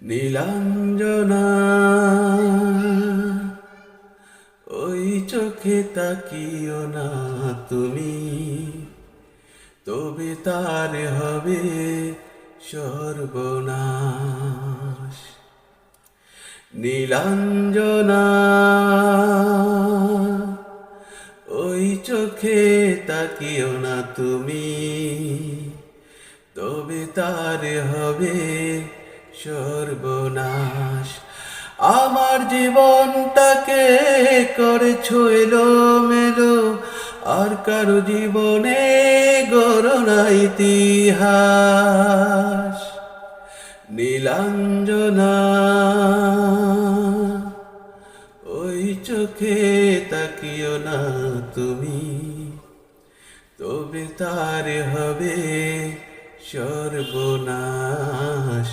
নীলাঞ্জনা ওই চোখে তাকিও না তুমি, তবে তার হবে সর্বনাশ। নীলাঞ্জনা ওই চোখে তাকিও না তুমি, তবে তার হবে সর্বনাশ। আমার জীবনটাকে করেছো এলোমেলো, আর কারো জীবনে গড়ো না ইতিহাস। নীলাঞ্জনা ওই চোখে তাকিও না তুমি, তবে তার হবে সর্বনাশ।